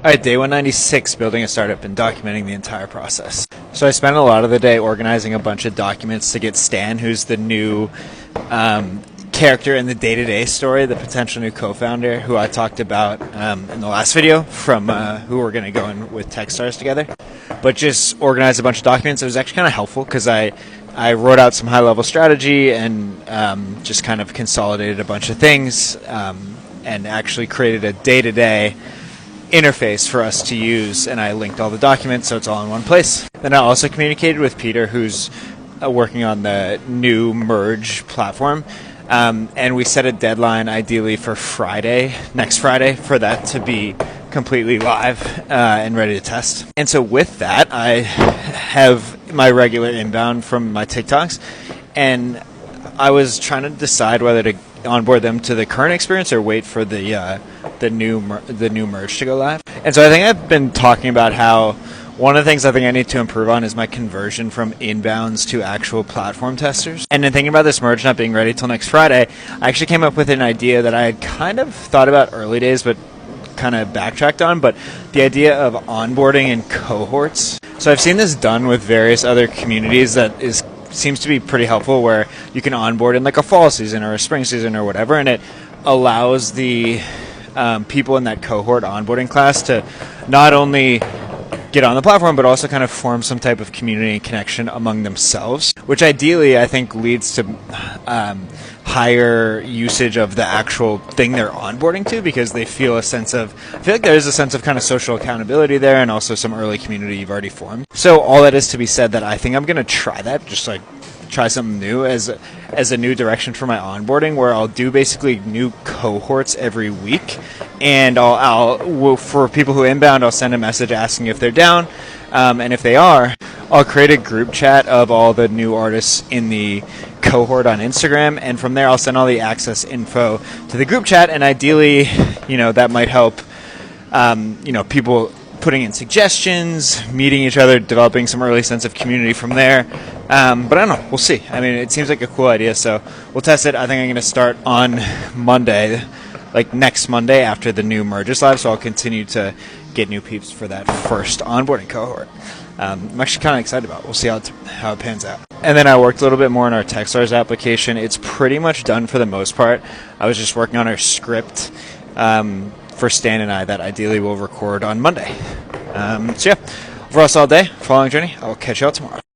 All right, day 196, building a startup and documenting the entire process. So I spent a lot of the day organizing a bunch of documents to get Stan, who's the new character in the day-to-day story, the potential new co-founder who I talked about in the last video from who we're going to go in with Techstars together. But just organize a bunch of documents. It was actually kind of helpful because I wrote out some high-level strategy and just kind of consolidated a bunch of things and actually created a day-to-day interface for us to use, and I linked all the documents so it's all in one place. Then I also communicated with Peter, who's working on the new Merge platform, and we set a deadline ideally for next Friday, for that to be completely live and ready to test. And so with that, I have my regular inbound from my TikToks, and I was trying to decide whether to onboard them to the current experience or wait for the new Merge to go live. And so I think I've been talking about how one of the things I think I need to improve on is my conversion from inbounds to actual platform testers. And in thinking about this Merge not being ready till next Friday, I actually came up with an idea that I had kind of thought about early days but kind of backtracked on, but the idea of onboarding in cohorts. So I've seen this done with various other communities that seems to be pretty helpful, where you can onboard in like a fall season or a spring season or whatever, and it allows the people in that cohort onboarding class to not only get on the platform but also kind of form some type of community connection among themselves, which ideally I think leads to higher usage of the actual thing they're onboarding to, because they feel I feel like there is a sense of kind of social accountability there, and also some early community you've already formed. So all that is to be said that I think I'm going to try that, just like try something new as a new direction for my onboarding, where I'll do basically new cohorts every week, and for people who inbound, I'll send a message asking if they're down, and if they are, I'll create a group chat of all the new artists in the cohort on Instagram, and from there I'll send all the access info to the group chat, and ideally, that might help people putting in suggestions, meeting each other, developing some early sense of community from there. But I don't know. We'll see. I mean, it seems like a cool idea, so we'll test it. I think I'm going to start on Monday, like next Monday after the new Merge is live, so I'll continue to get new peeps for that first onboarding cohort. I'm actually kind of excited about it. We'll see how it pans out. And then I worked a little bit more on our Techstars application. It's pretty much done for the most part. I was just working on our script for Stan and I that ideally we'll record on Monday. So yeah, for us all day, following journey, I'll catch you all tomorrow.